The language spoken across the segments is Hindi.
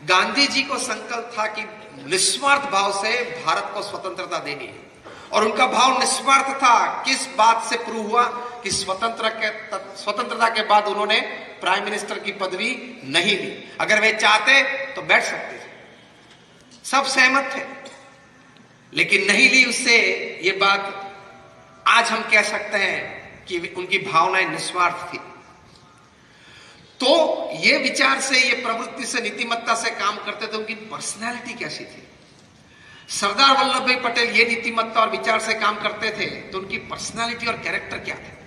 गांधी जी को संकल्प था कि निस्वार्थ भाव से भारत को स्वतंत्रता देनी है और उनका भाव निस्वार्थ था। किस बात से प्रूव हुआ कि स्वतंत्रता के बाद उन्होंने प्राइम मिनिस्टर की पदवी नहीं ली। अगर वे चाहते तो बैठ सकते थे, सब सहमत थे, लेकिन नहीं ली। उससे ये बात आज हम कह सकते हैं कि उनकी भावनाएं निस्वार्थ थी। तो ये विचार से, ये प्रवृत्ति से, नीतिमत्ता से काम करते थे। उनकी पर्सनैलिटी कैसी थी? सरदार वल्लभ भाई पटेल ये नीतिमत्ता और विचार से काम करते थे, तो उनकी पर्सनैलिटी और कैरेक्टर क्या थे?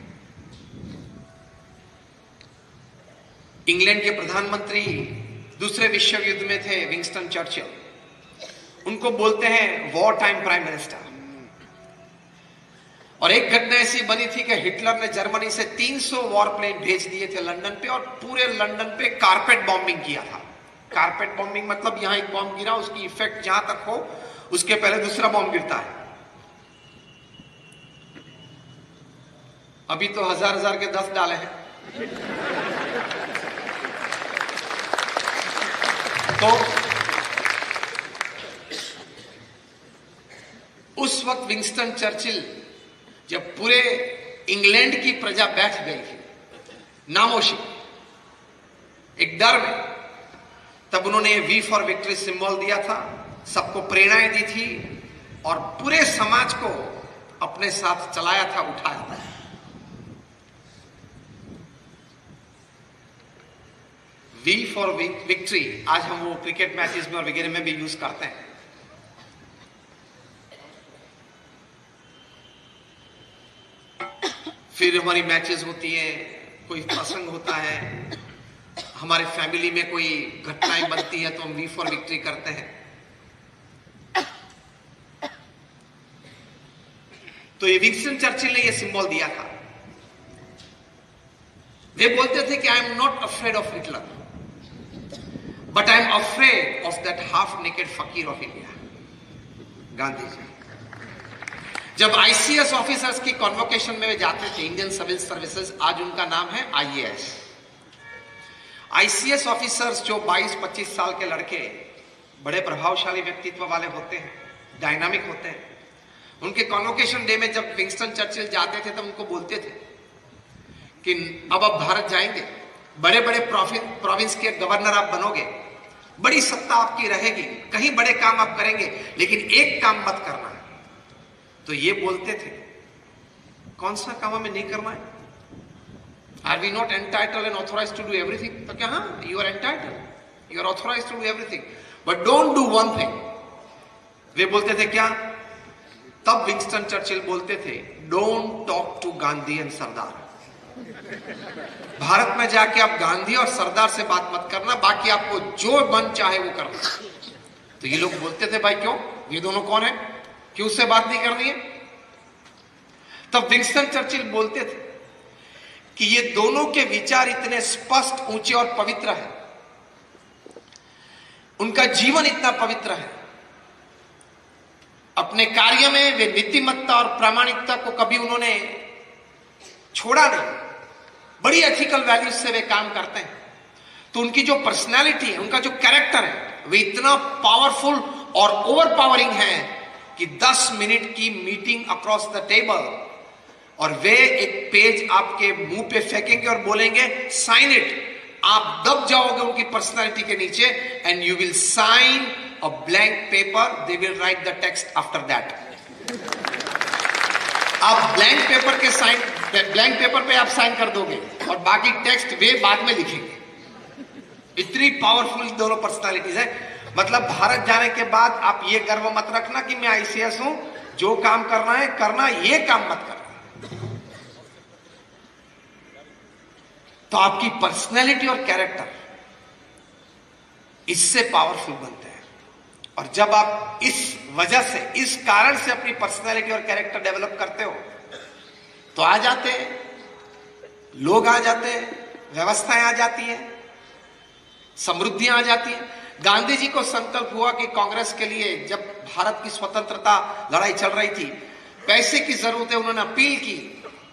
इंग्लैंड के प्रधानमंत्री दूसरे विश्व युद्ध में थे विंस्टन चर्चिल। उनको बोलते हैं वॉर टाइम प्राइम मिनिस्टर। और एक घटना ऐसी बनी थी कि हिटलर ने जर्मनी से 300 वॉरप्लेन भेज दिए थे लंदन पे और पूरे लंदन पे कारपेट बॉम्बिंग किया था। कारपेट बॉम्बिंग मतलब यहां एक बॉम्ब गिरा, उसकी इफेक्ट जहां तक हो उसके पहले दूसरा बॉम्ब गिरता है। अभी तो हजार हजार के 10 डाले हैं। तो उस वक्त विंस्टन चर्चिल, जब पूरे इंग्लैंड की प्रजा बैठ गई थी नामोशी, एक डर में, तब उन्होंने वी फॉर विक्ट्री सिंबल दिया था, सबको प्रेरणाएं दी थी और पूरे समाज को अपने साथ चलाया था, उठाया था। वी फॉर विक्ट्री आज हम वो क्रिकेट मैचेस में और वगैरह में भी यूज करते हैं। फिर हमारी मैचेस होती है, कोई प्रसंग होता है, हमारे फैमिली में कोई घटनाएं बनती है तो हम वी फॉर विक्ट्री करते हैं। तो ये विंस्टन चर्चिल ने ये सिंबल दिया था। वे बोलते थे कि I am not afraid of Hitler, but I am afraid of that half naked फकीर ऑफ इंडिया, गांधी जी। जब आईसीएस ऑफिसर्स की कॉन्वोकेशन में वे जाते थे, इंडियन सिविल सर्विसेज, आज उनका नाम है आईएएस। आईसीएस ऑफिसर्स जो 22-25 साल के लड़के बड़े प्रभावशाली व्यक्तित्व वाले होते हैं, डायनामिक होते हैं, उनके कॉन्वोकेशन डे में जब विंस्टन चर्चिल जाते थे तब उनको बोलते थे कि अब आप भारत जाएंगे, बड़े बड़े प्रोविंस के गवर्नर आप बनोगे, बड़ी सत्ता आपकी रहेगी, कहीं बड़े काम आप करेंगे, लेकिन एक काम मत करना। तो ये बोलते थे, कौन सा काम हमें नहीं करना है? Are we not entitled and authorised to do everything? तो क्या, हाँ, you are entitled, you are authorised to do everything, but don't do one thing. वे बोलते थे क्या? तब विंस्टन चर्चिल बोलते थे, don't talk to Gandhi and Sardar. Bharat में जाके आप गांधी और सरदार से बात मत करना, बाकी आपको जो मन चाहे वो करना। तो ये लोग बोलते थे, भाई क्यों, ये दोनों कौन है, क्यों उससे बात नहीं करनी है? तब विंस्टन चर्चिल बोलते थे कि ये दोनों के विचार इतने स्पष्ट, ऊंचे और पवित्र है, उनका जीवन इतना पवित्र है, अपने कार्य में वे नीतिमत्ता और प्रामाणिकता को कभी उन्होंने छोड़ा नहीं, बड़ी एथिकल वैल्यूज से वे काम करते हैं। तो उनकी जो पर्सनालिटी है, उनका जो कैरेक्टर है, वे इतना पावरफुल और ओवरपावरिंग है कि 10 मिनट की मीटिंग अक्रॉस द टेबल और वे एक पेज आपके मुंह पे फेंकेंगे और बोलेंगे साइन इट। आप दब जाओगे उनकी पर्सनालिटी के नीचे and you will sign a blank paper, they will write the text after that. आप ब्लैंक पेपर पे आप साइन कर दोगे और बाकी टेक्स्ट वे बाद में लिखेंगे। इतनी पावरफुल दोनों पर्सनालिटीज है। मतलब भारत जाने के बाद आप ये गर्व मत रखना कि मैं आईसीएस हूं, जो काम करना है करना, ये काम मत करना। तो आपकी पर्सनैलिटी और कैरेक्टर इससे पावरफुल बनते हैं। और जब आप इस वजह से, इस कारण से अपनी पर्सनैलिटी और कैरेक्टर डेवलप करते हो, तो आ जाते हैं लोग, आ जाते हैं व्यवस्थाएं, आ जाती हैं समृद्धियां, आ जाती हैं। गांधी जी को संकल्प हुआ कि कांग्रेस के लिए, जब भारत की स्वतंत्रता लड़ाई चल रही थी, पैसे की जरूरत है, उन्होंने अपील की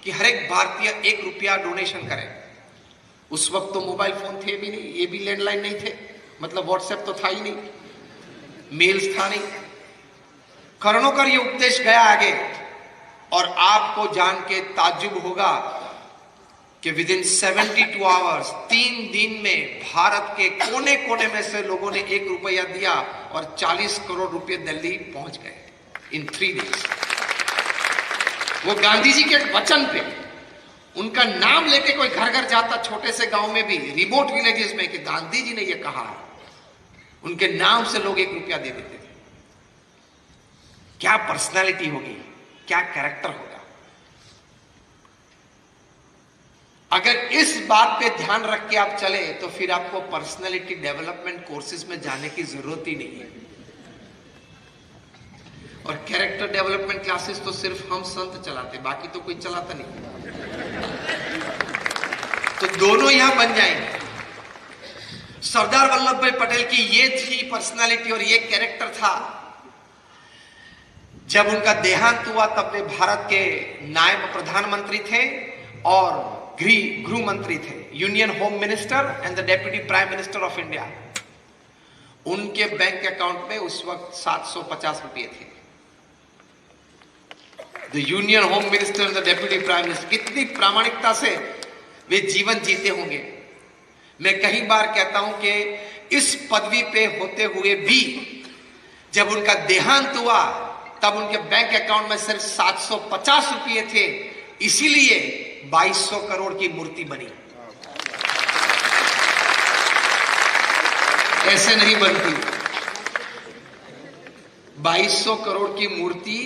कि हर एक भारतीय 1 रुपया डोनेशन करे। उस वक्त तो मोबाइल फोन थे भी नहीं, ये भी लैंडलाइन नहीं थे, मतलब व्हाट्सएप तो था ही नहीं, मेल्स था नहीं। करुणोकर ये उपदेश गया आगे, और आपको जान के ताज्जुब होगा कि विद इन 72 आवर्स, 3 दिन में भारत के कोने कोने में से लोगों ने 1 रुपया दिया और 40 करोड़ रुपए दिल्ली पहुंच गए इन 3 डेज। वो गांधी जी के वचन पे, उनका नाम लेके कोई घर घर जाता, छोटे से गांव में भी, रिमोट विलेजेस में, कि गांधी जी ने ये कहा है, उनके नाम से लोग 1 रुपया दे देते थे। क्या पर्सनालिटी होगी, क्या कैरेक्टर होगा। अगर इस बात पे ध्यान रख के आप चले तो फिर आपको पर्सनालिटी डेवलपमेंट कोर्सेज में जाने की जरूरत ही नहीं है। और कैरेक्टर डेवलपमेंट क्लासेस तो सिर्फ हम संत चलाते, बाकी तो कोई चलाता नहीं। तो दोनों यहां बन जाएंगे। सरदार वल्लभ भाई पटेल की ये थी पर्सनालिटी और ये कैरेक्टर था। जब उनका देहांत हुआ तब वे भारत के नायब प्रधानमंत्री थे और गृह मंत्री थे, union home minister and the deputy prime minister of India. उनके बैंक अकाउंट में उस वक्त 750 रुपए थे। The union home minister and the deputy prime minister, कितनी प्रामाणिकता से वे जीवन जीते होंगे। मैं कई बार कहता हूं कि इस पदवी पे होते हुए भी जब उनका देहांत हुआ तब उनके बैंक अकाउंट में सिर्फ 750 रुपये थे, इसीलिए 2200 करोड़ की मूर्ति बनी। ऐसे नहीं बनती 2200 करोड़ की मूर्ति,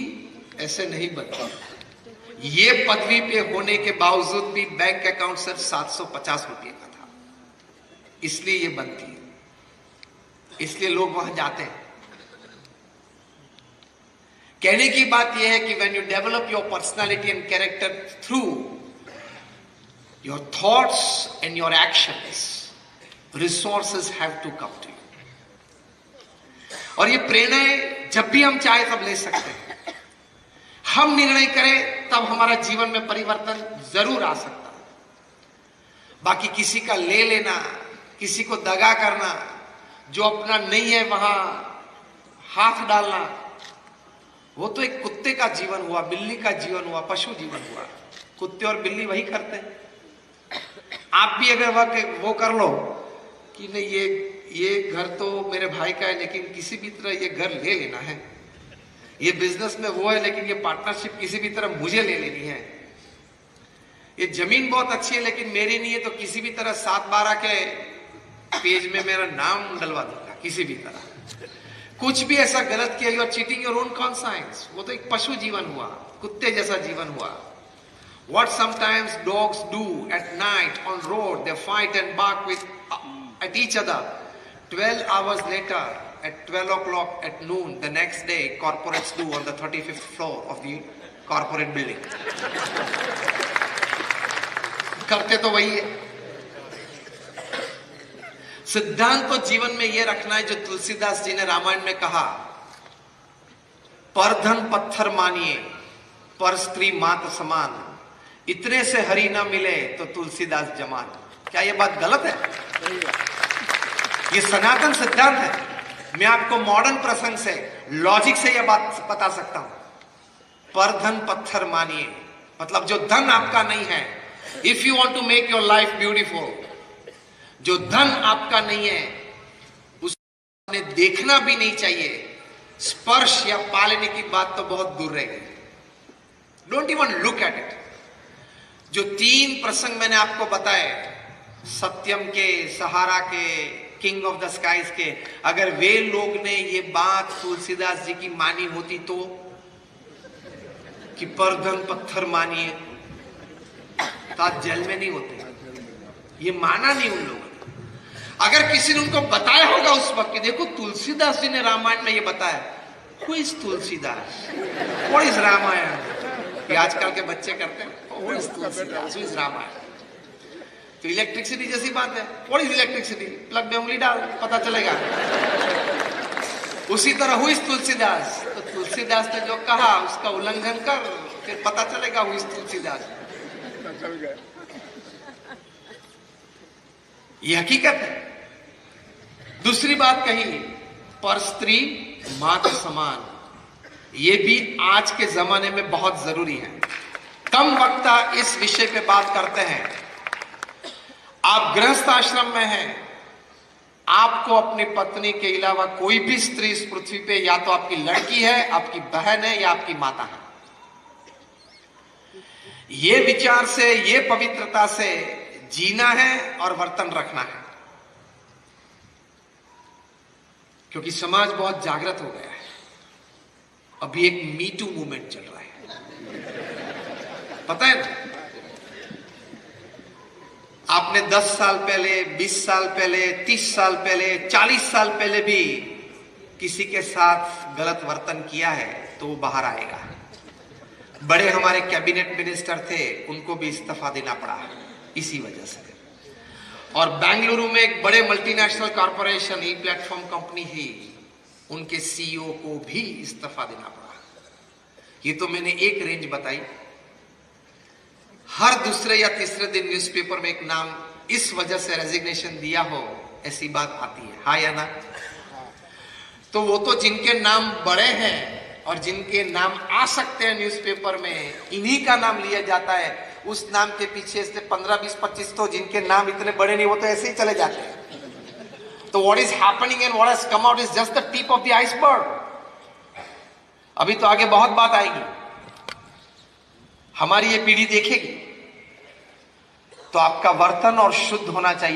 ऐसे नहीं बनती। ये पदवी पे होने के बावजूद भी बैंक अकाउंट सिर्फ 750 रुपये का था, इसलिए ये बनती है, इसलिए लोग वहां जाते हैं। कहने की बात यह है कि when you develop your personality and character through your thoughts and your actions, resources have to come to you. और ये प्रेरणाएं जब भी हम चाहे तब ले सकते हैं। हम निर्णय करें तब हमारा जीवन में परिवर्तन जरूर आ सकता है। बाकी किसी का ले लेना, किसी को दगा करना, जो अपना नहीं है वहां हाथ डालना, वो तो एक कुत्ते का जीवन हुआ, बिल्ली का जीवन हुआ, पशु जीवन हुआ। कुत्ते और बिल्ली वही करते हैं। आप भी अगर वो कर लो कि नहीं ये घर तो मेरे भाई का है लेकिन किसी भी तरह ये घर ले लेना है, ये बिजनेस में वो है लेकिन ये पार्टनरशिप किसी भी तरह मुझे ले लेनी है, ये जमीन बहुत अच्छी है लेकिन मेरी नहीं है तो किसी भी तरह 7/12 के पेज में मेरा नाम डलवा दूंगा किसी भी तरह। कुछ भी ऐसा गलत किया, you are cheating your own conscience. वो तो एक पशु जीवन हुआ, कुत्ते जैसा जीवन हुआ। What sometimes dogs do at night on road, they fight and bark at each other. 12 hours later, at 12 o'clock at noon, the next day, corporates do on the 35th floor of the corporate building. करते तो वही है। सिद्धांत तो जीवन में यह रखना है जो तुलसीदास जी ने रामायण में कहा, पर धन पत्थर मानिए, पर स्त्री मात समान, इतने से हरि ना मिले तो तुलसीदास जमान। क्या यह बात गलत है? ये सनातन सिद्धांत है। मैं आपको मॉडर्न प्रसंग से, लॉजिक से यह बात बता सकता हूं। पर धन पत्थर मानिए, मतलब जो धन आपका नहीं है, if you want to make your life beautiful, जो धन आपका नहीं है उसने देखना भी नहीं चाहिए। स्पर्श या पालने की बात तो बहुत दूर रह गई। Don't even look at it. जो 3 प्रसंग मैंने आपको बताए, सत्यम के, सहारा के, किंग ऑफ द स्काइज के, अगर वे लोग ने ये बात तुलसीदास जी की मानी होती तो, कि पर धन पत्थर मानिए, तो आज जेल में नहीं होते। ये माना नहीं उन लोगों ने। अगर किसी ने उनको बताया होगा उस वक्त कि देखो तुलसीदास जी ने रामायण में ये बताया, who is Tulsidas, what is Ramayana, ये आजकल के बच्चे करते हैं, who is Tulsidas, who is Ramayana. तो इलेक्ट्रिसिटी जैसी बात है, व्हाट इज इलेक्ट्रिसिटी, प्लग में उंगली डाल पता चलेगा। उसी तरह हु इज तुलसीदास, तो तुलसीदास ने जो कहा उसका उल्लंघन कर, फिर पता चलेगा हु इज तुलसीदास। ये हकीकत है। दूसरी बात कही, पर स्त्री मां के समान, ये भी आज के जमाने में बहुत जरूरी है। कम वक्ता इस विषय पे बात करते हैं। आप गृहस्थ आश्रम में हैं, आपको अपनी पत्नी के अलावा कोई भी स्त्री इस पृथ्वी पे या तो आपकी लड़की है, आपकी बहन है या आपकी माता है। ये विचार से, ये पवित्रता से जीना है और वर्तन रखना है, क्योंकि समाज बहुत जागृत हो गया है। अभी एक मी टू मूवमेंट चल रहा है, पता है ना? आपने 10 साल पहले, 20 साल पहले, 30 साल पहले, 40 साल पहले भी किसी के साथ गलत वर्तन किया है तो वो बाहर आएगा। बड़े हमारे कैबिनेट मिनिस्टर थे, उनको भी इस्तीफा देना पड़ा इसी वजह से। और बेंगलुरु में एक बड़े मल्टीनेशनल कॉरपोरेशन, ई प्लेटफॉर्म कंपनी थी, उनके सीईओ को भी इस्तीफा देना पड़ा। ये तो मैंने एक रेंज बताई। हर दूसरे या तीसरे दिन न्यूज़पेपर में एक नाम इस वजह से रेजिग्नेशन दिया हो, ऐसी बात आती है, हाँ या ना? तो वो तो जिनके नाम बड़े हैं और जिनके नाम आ सकते हैं न्यूज़पेपर में, इन्हीं का नाम लिया जाता है। उस नाम के पीछे से 15, 20, 25 तो जिनके नाम इतने बड़े नहीं, वो तो ऐसे ही चले जाते हैं। तो what is happening and what has come out is just the tip of the iceberg. अभी तो आगे बहुत बात आएगी, हमारी ये पीढ़ी देखेगी। तो आपका वर्तन और शुद्ध होना चाहिए।